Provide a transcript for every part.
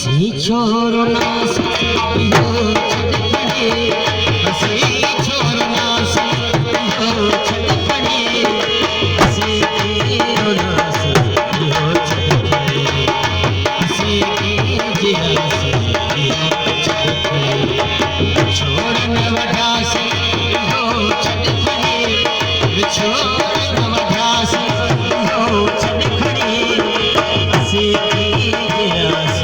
हसी छोरो नास यो छटपड़े हसी छोरो नास यो छटपड़े हसी छोरो नास यो छटपड़े हसी जियास यो छटपड़े छोड़न वठास यो छटपड़े छोड़न वठास यो छटपड़े हसी जियास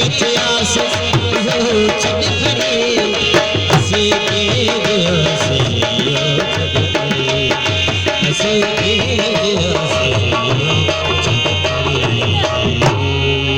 इतिहास